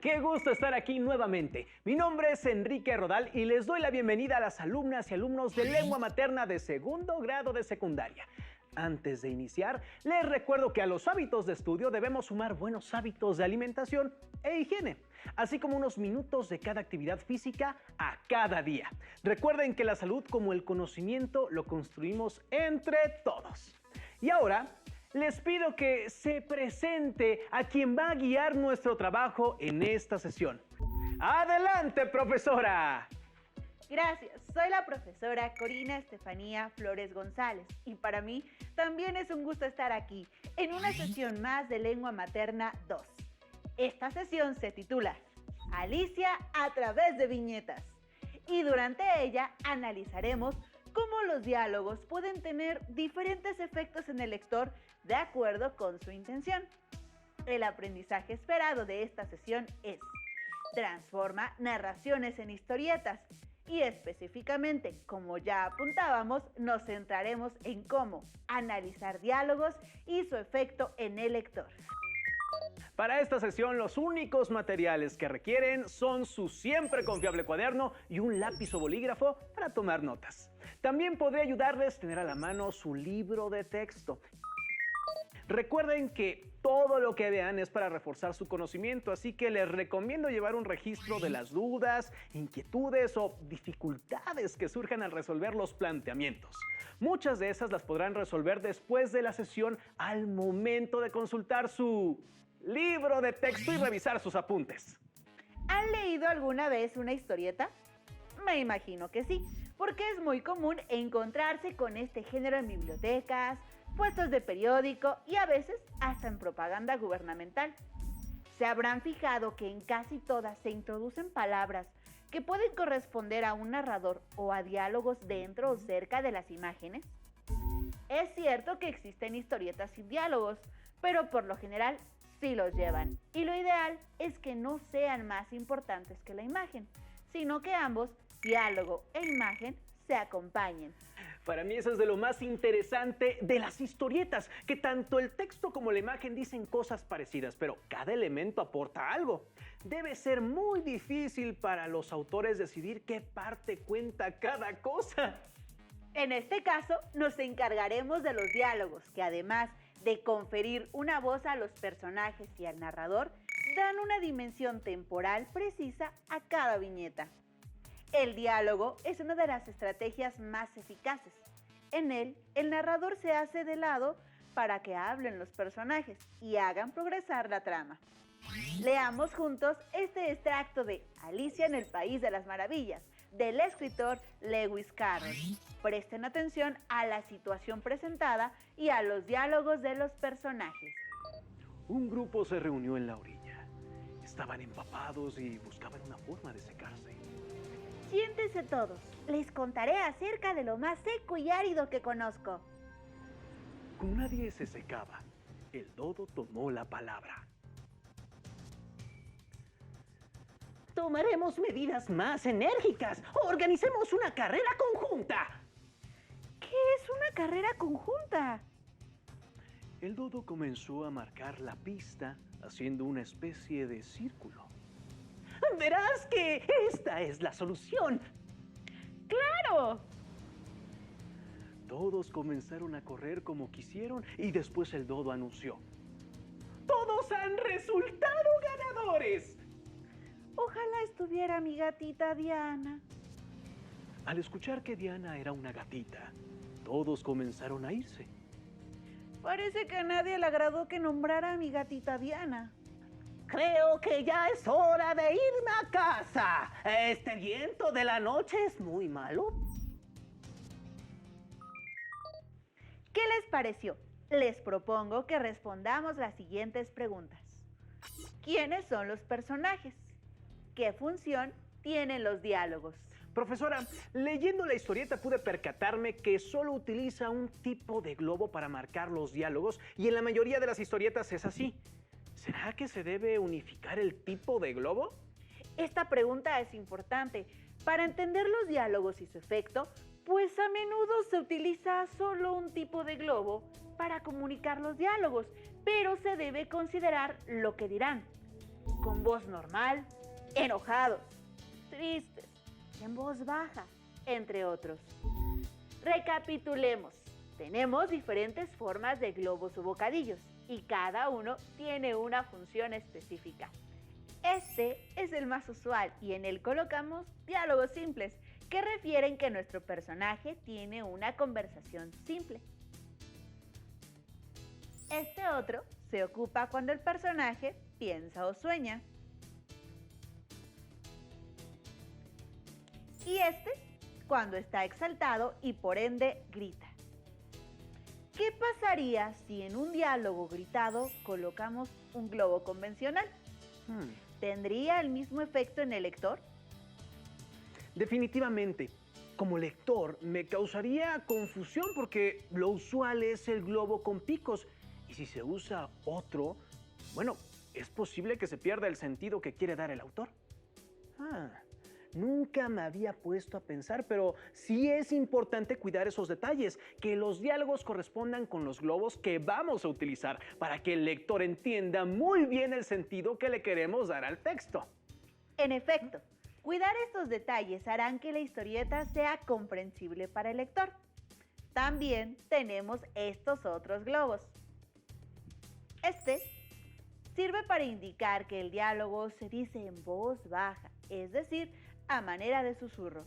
Qué gusto estar aquí nuevamente. Mi nombre es Enrique Rodal y les doy la bienvenida a las alumnas y alumnos de lengua materna de segundo grado de secundaria. Antes de iniciar, les recuerdo que a los hábitos de estudio debemos sumar buenos hábitos de alimentación e higiene, así como unos minutos de cada actividad física a cada día. Recuerden que la salud como el conocimiento lo construimos entre todos. Y ahora, les pido que se presente a quien va a guiar nuestro trabajo en esta sesión. ¡Adelante, profesora! Gracias, soy la profesora Corina Estefanía Flores González y para mí también es un gusto estar aquí en una sesión más de Lengua Materna 2. Esta sesión se titula Alicia a través de viñetas y durante ella analizaremos cómo los diálogos pueden tener diferentes efectos en el lector de acuerdo con su intención. El aprendizaje esperado de esta sesión es: transforma narraciones en historietas y específicamente, como ya apuntábamos, nos centraremos en cómo analizar diálogos y su efecto en el lector. Para esta sesión, los únicos materiales que requieren son su siempre confiable cuaderno y un lápiz o bolígrafo para tomar notas. También podría ayudarles a tener a la mano su libro de texto. Recuerden que todo lo que vean es para reforzar su conocimiento, así que les recomiendo llevar un registro de las dudas, inquietudes o dificultades que surjan al resolver los planteamientos. Muchas de esas las podrán resolver después de la sesión al momento de consultar su libro de texto y revisar sus apuntes. ¿Han leído alguna vez una historieta? Me imagino que sí, porque es muy común encontrarse con este género en bibliotecas, puestos de periódico y a veces hasta en propaganda gubernamental. Se habrán fijado que en casi todas se introducen palabras que pueden corresponder a un narrador o a diálogos dentro o cerca de las imágenes. Es cierto que existen historietas sin diálogos, pero por lo general sí los llevan. Y lo ideal es que no sean más importantes que la imagen, sino que ambos, diálogo e imagen, se acompañen. Para mí eso es de lo más interesante de las historietas, que tanto el texto como la imagen dicen cosas parecidas, pero cada elemento aporta algo. Debe ser muy difícil para los autores decidir qué parte cuenta cada cosa. En este caso, nos encargaremos de los diálogos, que además de conferir una voz a los personajes y al narrador, dan una dimensión temporal precisa a cada viñeta. El diálogo es una de las estrategias más eficaces. En él, el narrador se hace de lado para que hablen los personajes y hagan progresar la trama. Leamos juntos este extracto de Alicia en el País de las Maravillas, del escritor Lewis Carroll. Presten atención a la situación presentada y a los diálogos de los personajes. Un grupo se reunió en la orilla. Estaban empapados y buscaban una forma de secarse. Siéntense todos, les contaré acerca de lo más seco y árido que conozco. Como nadie se secaba, el dodo tomó la palabra. Tomaremos medidas más enérgicas. Organicemos una carrera conjunta. ¿Qué es una carrera conjunta? El dodo comenzó a marcar la pista haciendo una especie de círculo. Verás que esta es la solución. ¡Claro! Todos comenzaron a correr como quisieron y después el dodo anunció: ¡todos han resultado ganadores! Ojalá estuviera mi gatita Diana. Al escuchar que Diana era una gatita, todos comenzaron a irse. Parece que a nadie le agradó que nombrara a mi gatita Diana. Creo que ya es hora de irme a casa. Este viento de la noche es muy malo. ¿Qué les pareció? Les propongo que respondamos las siguientes preguntas. ¿Quiénes son los personajes? ¿Qué función tienen los diálogos? Profesora, leyendo la historieta pude percatarme que solo utiliza un tipo de globo para marcar los diálogos y en la mayoría de las historietas es así. ¿Será que se debe unificar el tipo de globo? Esta pregunta es importante para entender los diálogos y su efecto, pues a menudo se utiliza solo un tipo de globo para comunicar los diálogos, pero se debe considerar lo que dirán. con voz normal, enojados, tristes, en voz baja, entre otros. Recapitulemos. Tenemos diferentes formas de globos o bocadillos y cada uno tiene una función específica. Este es el más usual y en él colocamos diálogos simples que refieren que nuestro personaje tiene una conversación simple. Este otro se ocupa cuando el personaje piensa o sueña. Y este cuando está exaltado y por ende grita. ¿Qué pasaría si en un diálogo gritado colocamos un globo convencional? ¿Tendría el mismo efecto en el lector? Definitivamente, como lector me causaría confusión porque lo usual es el globo con picos y si se usa otro, bueno, es posible que se pierda el sentido que quiere dar el autor. Nunca me había puesto a pensar, pero sí es importante cuidar esos detalles, que los diálogos correspondan con los globos que vamos a utilizar para que el lector entienda muy bien el sentido que le queremos dar al texto. En efecto, cuidar estos detalles harán que la historieta sea comprensible para el lector. También tenemos estos otros globos. Este sirve para indicar que el diálogo se dice en voz baja, es decir, a manera de susurro.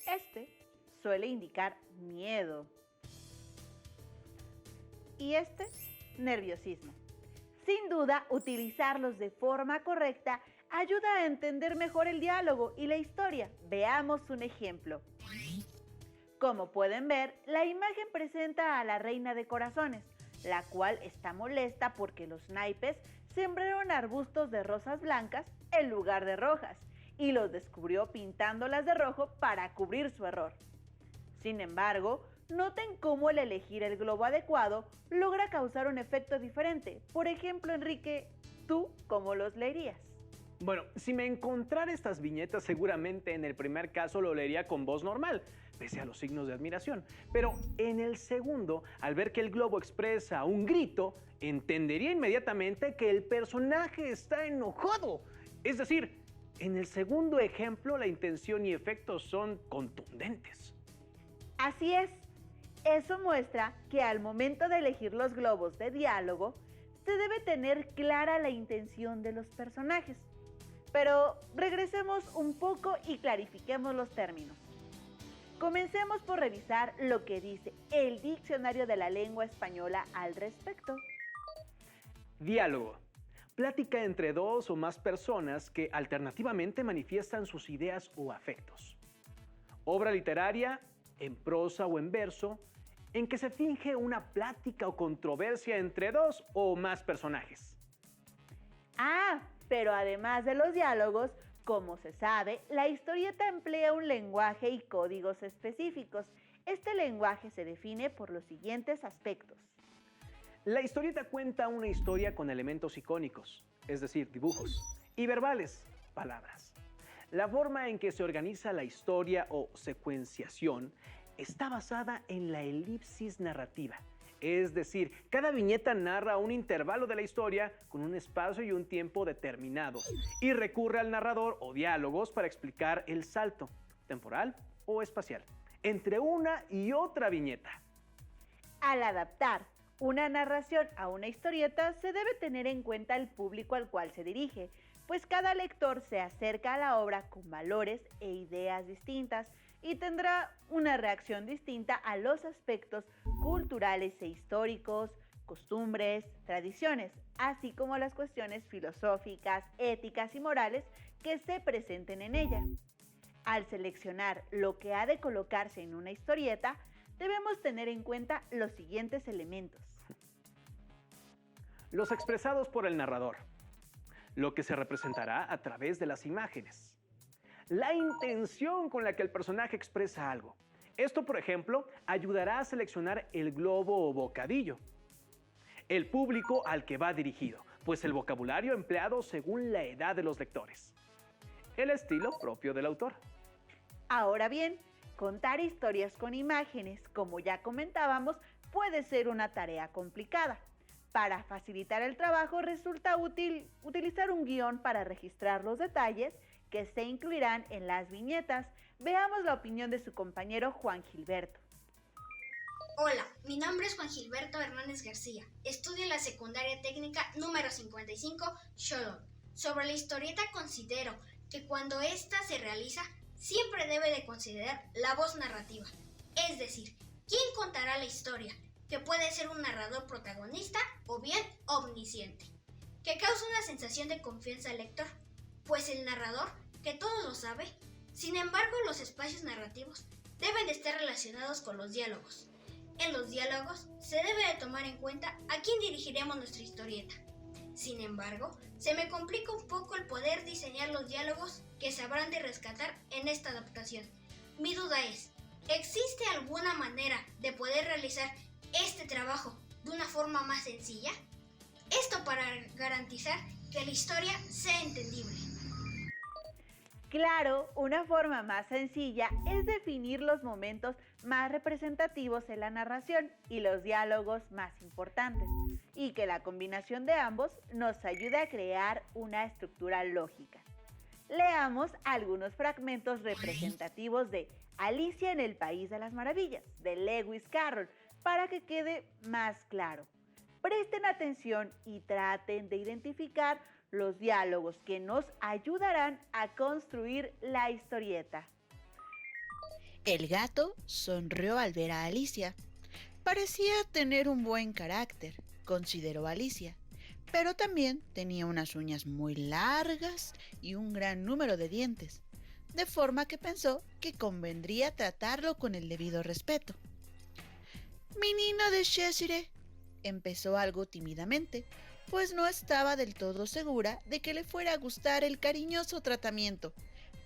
Este suele indicar miedo. Y este, nerviosismo. Sin duda, utilizarlos de forma correcta ayuda a entender mejor el diálogo y la historia. Veamos un ejemplo. Como pueden ver, la imagen presenta a la reina de corazones, la cual está molesta porque los naipes sembraron arbustos de rosas blancas en lugar de rojas y los descubrió pintándolas de rojo para cubrir su error. Sin embargo, noten cómo el elegir el globo adecuado logra causar un efecto diferente. Por ejemplo, Enrique, ¿tú cómo los leerías? Bueno, si me encontrara estas viñetas, seguramente en el primer caso lo leería con voz normal, pese a los signos de admiración. Pero en el segundo, al ver que el globo expresa un grito, entendería inmediatamente que el personaje está enojado. Es decir, en el segundo ejemplo, la intención y efectos son contundentes. Así es. Eso muestra que al momento de elegir los globos de diálogo, se debe tener clara la intención de los personajes. Pero regresemos un poco y clarifiquemos los términos. Comencemos por revisar lo que dice el Diccionario de la Lengua Española al respecto. Diálogo. Plática entre dos o más personas que alternativamente manifiestan sus ideas o afectos. Obra literaria, en prosa o en verso, en que se finge una plática o controversia entre dos o más personajes. Pero además de los diálogos, como se sabe, la historieta emplea un lenguaje y códigos específicos. Este lenguaje se define por los siguientes aspectos. La historieta cuenta una historia con elementos icónicos, es decir, dibujos, y verbales, palabras. La forma en que se organiza la historia o secuenciación está basada en la elipsis narrativa. Es decir, cada viñeta narra un intervalo de la historia con un espacio y un tiempo determinados y recurre al narrador o diálogos para explicar el salto, temporal o espacial, entre una y otra viñeta. Al adaptar una narración a una historieta, se debe tener en cuenta el público al cual se dirige, pues cada lector se acerca a la obra con valores e ideas distintas y tendrá una reacción distinta a los aspectos culturales e históricos, costumbres, tradiciones, así como las cuestiones filosóficas, éticas y morales que se presenten en ella. Al seleccionar lo que ha de colocarse en una historieta, debemos tener en cuenta los siguientes elementos. Los expresados por el narrador. Lo que se representará a través de las imágenes. La intención con la que el personaje expresa algo. Esto, por ejemplo, ayudará a seleccionar el globo o bocadillo. El público al que va dirigido, pues el vocabulario empleado según la edad de los lectores. El estilo propio del autor. Ahora bien, contar historias con imágenes, como ya comentábamos, puede ser una tarea complicada. Para facilitar el trabajo resulta útil utilizar un guión para registrar los detalles que se incluirán en las viñetas. Veamos la opinión de su compañero Juan Gilberto. Hola, mi nombre es Juan Gilberto Hernández García. Estudio en la secundaria técnica número 55, Xolotl. Sobre la historieta considero que cuando ésta se realiza, siempre debe de considerar la voz narrativa. Es decir, ¿quién contará la historia? Que puede ser un narrador protagonista o bien omnisciente, que causa una sensación de confianza al lector, pues el narrador, que todo lo sabe. Sin embargo, los espacios narrativos deben de estar relacionados con los diálogos. En los diálogos se debe de tomar en cuenta a quién dirigiremos nuestra historieta. Sin embargo, se me complica un poco el poder diseñar los diálogos que se habrán de rescatar en esta adaptación. Mi duda es, ¿existe alguna manera de poder realizar este trabajo de una forma más sencilla? Esto para garantizar que la historia sea entendible. Claro, una forma más sencilla es definir los momentos más representativos en la narración y los diálogos más importantes, y que la combinación de ambos nos ayude a crear una estructura lógica. Leamos algunos fragmentos representativos de Alicia en el País de las Maravillas, de Lewis Carroll, para que quede más claro. Presten atención y traten de identificar los diálogos que nos ayudarán a construir la historieta. El gato sonrió al ver a Alicia. Parecía tener un buen carácter, consideró Alicia, pero también tenía unas uñas muy largas y un gran número de dientes, de forma que pensó que convendría tratarlo con el debido respeto. «Mi niño de Cheshire», empezó algo tímidamente, pues no estaba del todo segura de que le fuera a gustar el cariñoso tratamiento,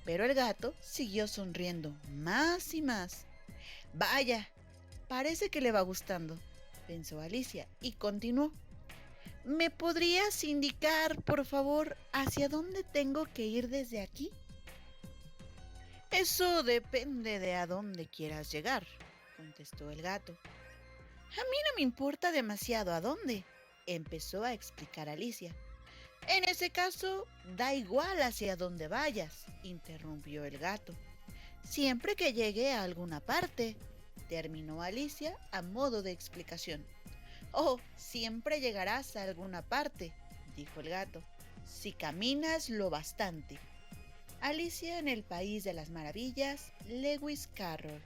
pero el gato siguió sonriendo más y más. «Vaya, parece que le va gustando», pensó Alicia y continuó. «¿Me podrías indicar, por favor, hacia dónde tengo que ir desde aquí?» «Eso depende de a dónde quieras llegar», contestó el gato. «A mí no me importa demasiado a dónde», empezó a explicar Alicia. «En ese caso, da igual hacia dónde vayas», interrumpió el gato. «Siempre que llegue a alguna parte», terminó Alicia a modo de explicación. «Oh, siempre llegarás a alguna parte», dijo el gato, «si caminas lo bastante». Alicia en el País de las Maravillas, Lewis Carroll.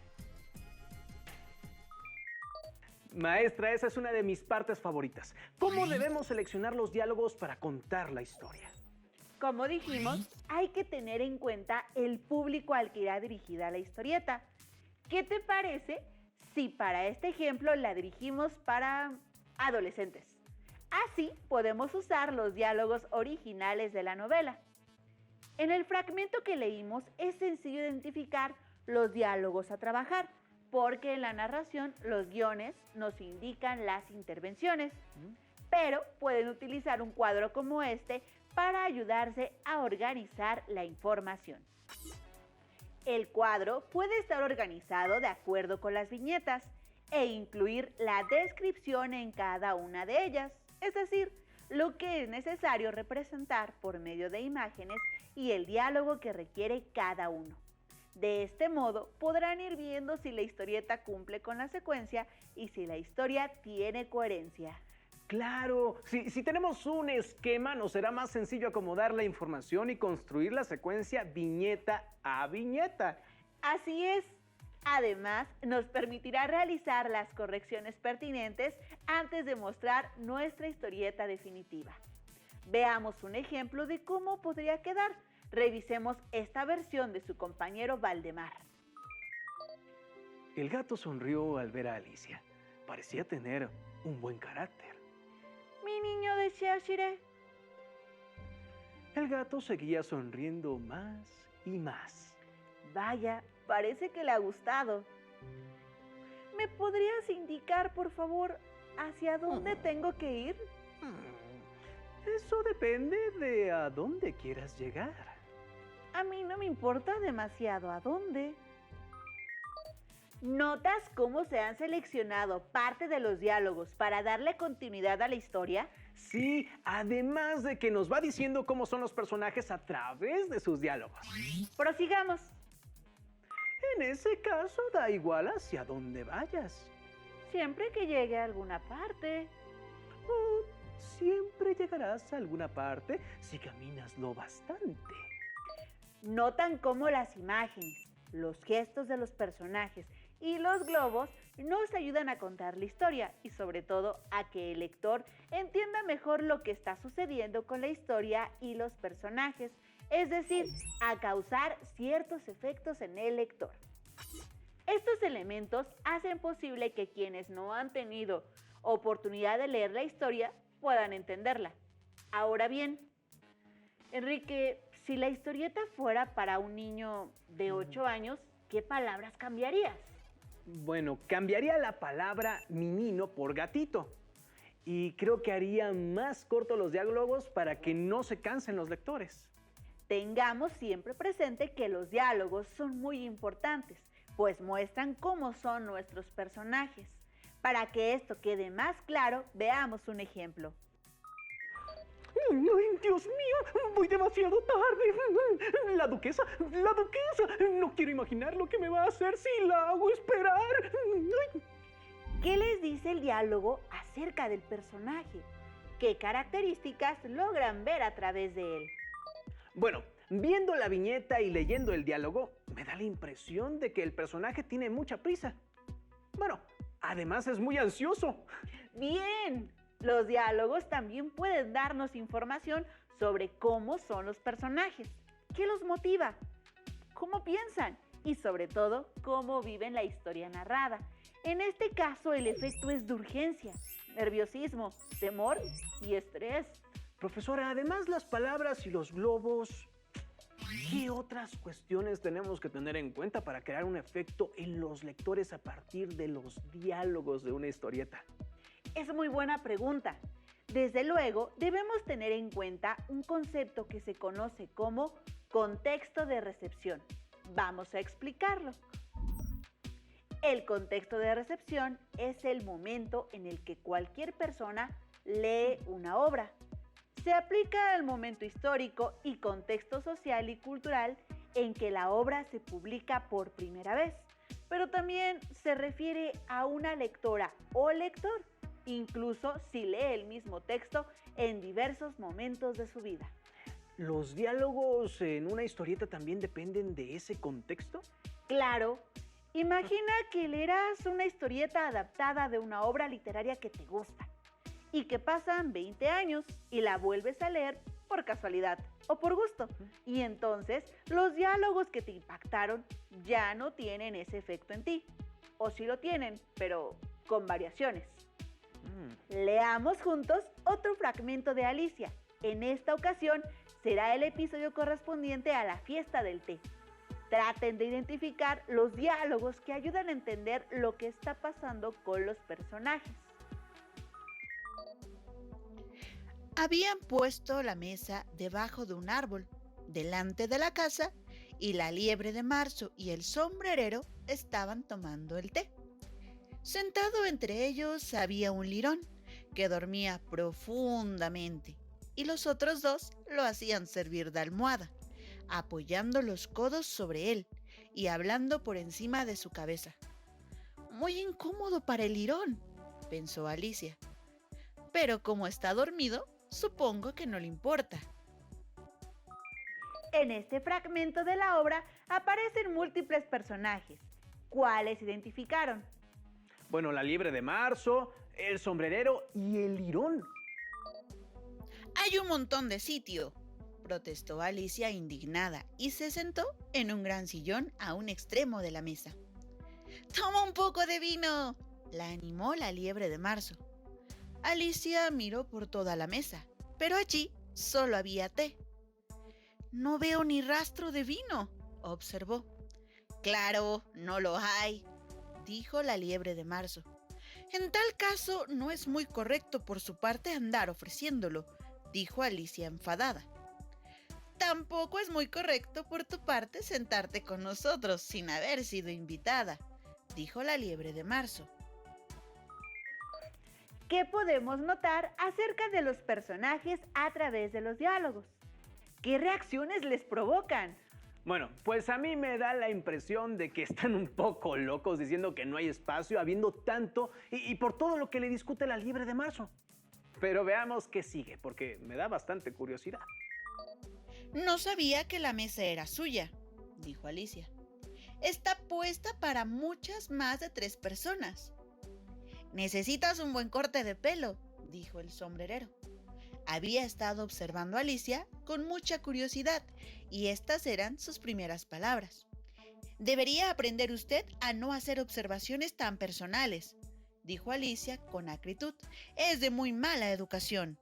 Maestra, esa es una de mis partes favoritas. ¿Cómo debemos seleccionar los diálogos para contar la historia? Como dijimos, hay que tener en cuenta el público al que irá dirigida la historieta. ¿Qué te parece si para este ejemplo la dirigimos para adolescentes? Así podemos usar los diálogos originales de la novela. En el fragmento que leímos es sencillo identificar los diálogos a trabajar, porque en la narración los guiones nos indican las intervenciones, pero pueden utilizar un cuadro como este para ayudarse a organizar la información. El cuadro puede estar organizado de acuerdo con las viñetas e incluir la descripción en cada una de ellas, es decir, lo que es necesario representar por medio de imágenes y el diálogo que requiere cada uno. De este modo podrán ir viendo si la historieta cumple con la secuencia y si la historia tiene coherencia. Claro, si tenemos un esquema, nos será más sencillo acomodar la información y construir la secuencia viñeta a viñeta. Así es. Además, nos permitirá realizar las correcciones pertinentes antes de mostrar nuestra historieta definitiva. Veamos un ejemplo de cómo podría quedar. Revisemos esta versión de su compañero Valdemar. El gato sonrió al ver a Alicia. Parecía tener un buen carácter. Mi niño de Cheshire. El gato seguía sonriendo más y más. Vaya, parece que le ha gustado. ¿Me podrías indicar, por favor, hacia dónde tengo que ir? Eso depende de a dónde quieras llegar. A mí no me importa demasiado a dónde. ¿Notas cómo se han seleccionado parte de los diálogos para darle continuidad a la historia? Sí, además de que nos va diciendo cómo son los personajes a través de sus diálogos. Prosigamos. En ese caso, da igual hacia dónde vayas. Siempre que llegue a alguna parte. Oh, siempre llegarás a alguna parte si caminas lo bastante. Notan cómo las imágenes, los gestos de los personajes y los globos nos ayudan a contar la historia y sobre todo a que el lector entienda mejor lo que está sucediendo con la historia y los personajes, es decir, a causar ciertos efectos en el lector. Estos elementos hacen posible que quienes no han tenido oportunidad de leer la historia puedan entenderla. Ahora bien, Enrique, si la historieta fuera para un niño de 8 años, ¿qué palabras cambiarías? Bueno, cambiaría la palabra menino por gatito. Y creo que haría más cortos los diálogos para que no se cansen los lectores. Tengamos siempre presente que los diálogos son muy importantes, pues muestran cómo son nuestros personajes. Para que esto quede más claro, veamos un ejemplo. ¡Ay, Dios mío! ¡Voy demasiado tarde! ¡La duquesa! ¡La duquesa! No quiero imaginar lo que me va a hacer si la hago esperar. ¡Ay! ¿Qué les dice el diálogo acerca del personaje? ¿Qué características logran ver a través de él? Bueno, viendo la viñeta y leyendo el diálogo, me da la impresión de que el personaje tiene mucha prisa. Bueno, además es muy ansioso. ¡Bien! Los diálogos también pueden darnos información sobre cómo son los personajes, qué los motiva, cómo piensan y sobre todo cómo viven la historia narrada. En este caso el efecto es de urgencia, nerviosismo, temor y estrés. Profesora, además las palabras y los globos, ¿qué otras cuestiones tenemos que tener en cuenta para crear un efecto en los lectores a partir de los diálogos de una historieta? Es muy buena pregunta. Desde luego, debemos tener en cuenta un concepto que se conoce como contexto de recepción. Vamos a explicarlo. El contexto de recepción es el momento en el que cualquier persona lee una obra. Se aplica al momento histórico y contexto social y cultural en que la obra se publica por primera vez, pero también se refiere a una lectora o lector, incluso si lee el mismo texto en diversos momentos de su vida. ¿Los diálogos en una historieta también dependen de ese contexto? Claro, imagina que leerás una historieta adaptada de una obra literaria que te gusta y que pasan 20 años y la vuelves a leer por casualidad o por gusto. Y entonces los diálogos que te impactaron ya no tienen ese efecto en ti. O sí lo tienen, pero con variaciones. Leamos juntos otro fragmento de Alicia. En esta ocasión será el episodio correspondiente a la fiesta del té. Traten de identificar los diálogos que ayudan a entender lo que está pasando con los personajes. Habían puesto la mesa debajo de un árbol, delante de la casa, y la liebre de marzo y el sombrerero estaban tomando el té. Sentado entre ellos había un lirón que dormía profundamente y los otros dos lo hacían servir de almohada, apoyando los codos sobre él y hablando por encima de su cabeza. Muy incómodo para el lirón, pensó Alicia. Pero como está dormido, supongo que no le importa. En este fragmento de la obra aparecen múltiples personajes. ¿Cuáles identificaron? Bueno, la liebre de marzo, el sombrerero y el lirón. Hay un montón de sitio, protestó Alicia indignada y se sentó en un gran sillón a un extremo de la mesa. ¡Toma un poco de vino!, la animó la liebre de marzo. Alicia miró por toda la mesa, pero allí solo había té. No veo ni rastro de vino, observó. Claro, no lo hay, dijo la liebre de marzo. En tal caso, no es muy correcto por su parte andar ofreciéndolo, dijo Alicia enfadada. Tampoco es muy correcto por tu parte sentarte con nosotros sin haber sido invitada, dijo la liebre de marzo. ¿Qué podemos notar acerca de los personajes a través de los diálogos? ¿Qué reacciones les provocan? Bueno, pues a mí me da la impresión de que están un poco locos diciendo que no hay espacio, habiendo tanto y por todo lo que le discute la liebre de marzo. Pero veamos qué sigue, porque me da bastante curiosidad. No sabía que la mesa era suya, dijo Alicia. Está puesta para muchas más de 3 personas. Necesitas un buen corte de pelo, dijo el sombrerero. Había estado observando a Alicia con mucha curiosidad y estas eran sus primeras palabras. Debería aprender usted a no hacer observaciones tan personales, dijo Alicia con acritud. Es de muy mala educación.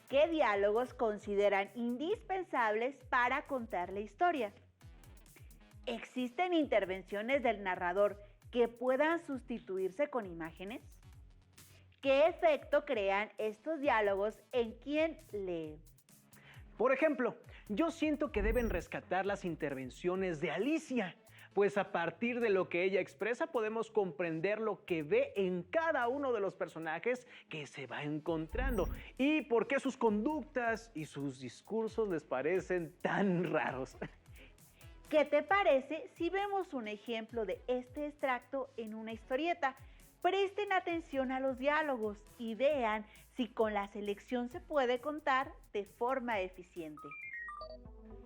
¿Qué diálogos consideran indispensables para contar la historia? ¿Existen intervenciones del narrador que puedan sustituirse con imágenes? ¿Qué efecto crean estos diálogos en quien lee? Por ejemplo, yo siento que deben rescatar las intervenciones de Alicia, pues a partir de lo que ella expresa podemos comprender lo que ve en cada uno de los personajes que se va encontrando y por qué sus conductas y sus discursos les parecen tan raros. ¿Qué te parece si vemos un ejemplo de este extracto en una historieta? Presten atención a los diálogos y vean si con la selección se puede contar de forma eficiente.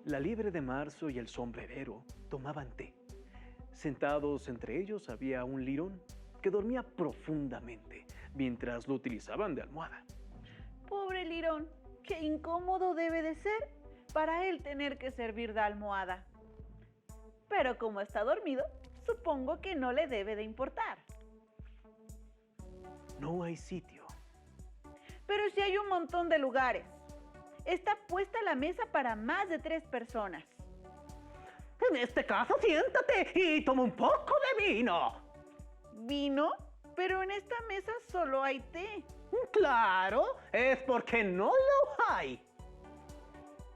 La liebre de marzo y el sombrerero tomaban té. Sentados entre ellos había un lirón que dormía profundamente mientras lo utilizaban de almohada. Pobre lirón, qué incómodo debe de ser para él tener que servir de almohada. Pero como está dormido, supongo que no le debe de importar. No hay sitio. Pero sí hay un montón de lugares. Está puesta la mesa para más de 3 personas. En este caso, siéntate y toma un poco de vino. ¿Vino? Pero en esta mesa solo hay té. Claro, es porque no lo hay.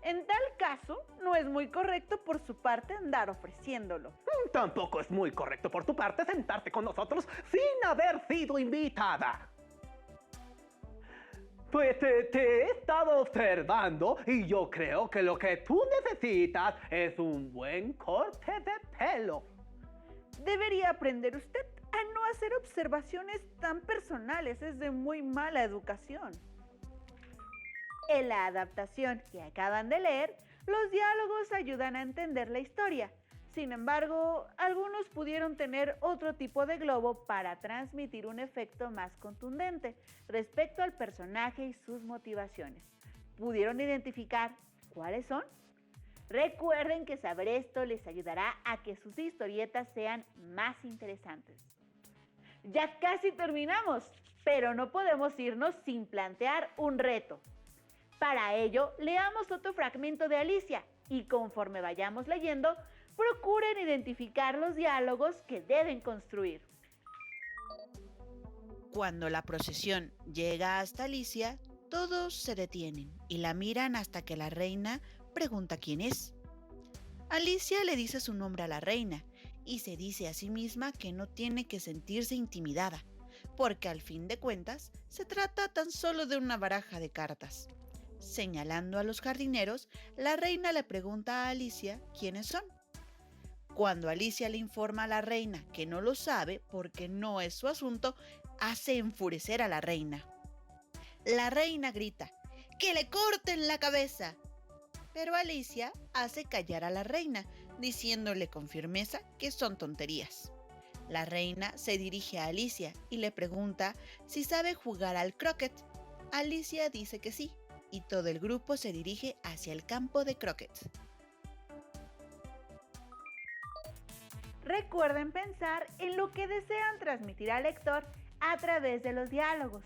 En tal caso, no es muy correcto por su parte andar ofreciéndolo. Tampoco es muy correcto por tu parte sentarte con nosotros sin haber sido invitada. Pues te he estado observando y yo creo que lo que tú necesitas es un buen corte de pelo. Debería aprender usted a no hacer observaciones tan personales. Es de muy mala educación. En la adaptación que acaban de leer, los diálogos ayudan a entender la historia. Sin embargo, algunos pudieron tener otro tipo de globo para transmitir un efecto más contundente respecto al personaje y sus motivaciones. ¿Pudieron identificar cuáles son? Recuerden que saber esto les ayudará a que sus historietas sean más interesantes. Ya casi terminamos, pero no podemos irnos sin plantear un reto. Para ello, leamos otro fragmento de Alicia y conforme vayamos leyendo, procuren identificar los diálogos que deben construir. Cuando la procesión llega hasta Alicia, todos se detienen y la miran hasta que la reina pregunta quién es. Alicia le dice su nombre a la reina y se dice a sí misma que no tiene que sentirse intimidada, porque al fin de cuentas se trata tan solo de una baraja de cartas. Señalando a los jardineros, la reina le pregunta a Alicia quiénes son. Cuando Alicia le informa a la reina que no lo sabe porque no es su asunto, hace enfurecer a la reina. La reina grita, ¡que le corten la cabeza! Pero Alicia hace callar a la reina, diciéndole con firmeza que son tonterías. La reina se dirige a Alicia y le pregunta si sabe jugar al croquet. Alicia dice que sí, y todo el grupo se dirige hacia el campo de croquet. Recuerden pensar en lo que desean transmitir al lector a través de los diálogos.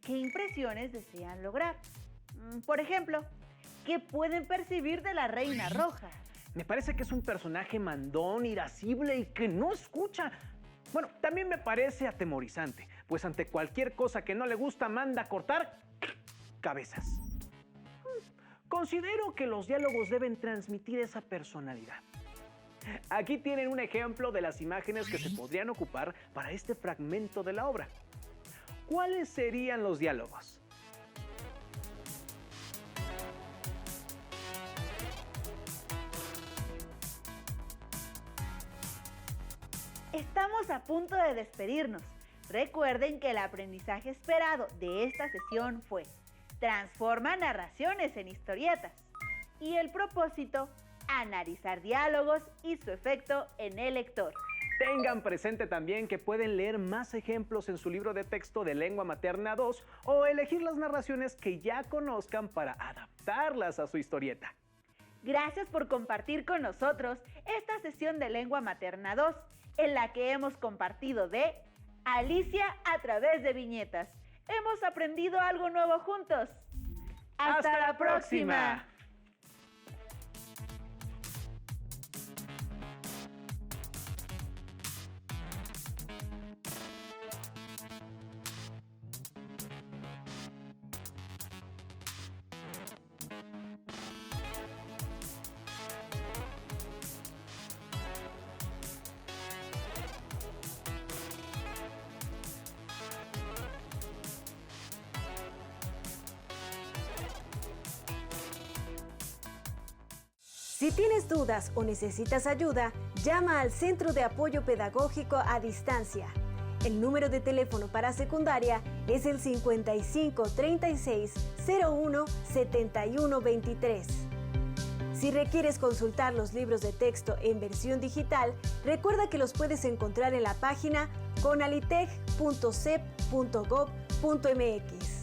¿Qué impresiones desean lograr? Por ejemplo, ¿qué pueden percibir de la Reina Roja? Me parece que es un personaje mandón, irascible y que no escucha. Bueno, también me parece atemorizante, pues ante cualquier cosa que no le gusta manda a cortar cabezas. Considero que los diálogos deben transmitir esa personalidad. Aquí tienen un ejemplo de las imágenes que se podrían ocupar para este fragmento de la obra. ¿Cuáles serían los diálogos? Estamos a punto de despedirnos. Recuerden que el aprendizaje esperado de esta sesión fue: transforma narraciones en historietas. Y el propósito: analizar diálogos y su efecto en el lector. Tengan presente también que pueden leer más ejemplos en su libro de texto de Lengua Materna 2 o elegir las narraciones que ya conozcan para adaptarlas a su historieta. Gracias por compartir con nosotros esta sesión de Lengua Materna 2, en la que hemos compartido de Alicia a través de viñetas. Hemos aprendido algo nuevo juntos. ¡Hasta la próxima! Si tienes dudas o necesitas ayuda, llama al Centro de Apoyo Pedagógico a Distancia. El número de teléfono para secundaria es el 55 36 01 71 23. Si requieres consultar los libros de texto en versión digital, recuerda que los puedes encontrar en la página conalitech.cep.gov.mx.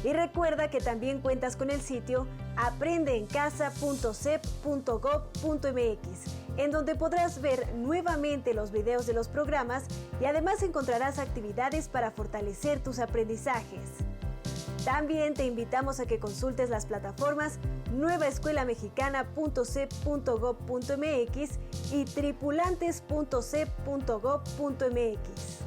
Y recuerda que también cuentas con el sitio aprendeencasa.cep.gov.mx, en donde podrás ver nuevamente los videos de los programas y además encontrarás actividades para fortalecer tus aprendizajes. También te invitamos a que consultes las plataformas nuevaescuelamexicana.cep.gov.mx y tripulantes.cep.gov.mx.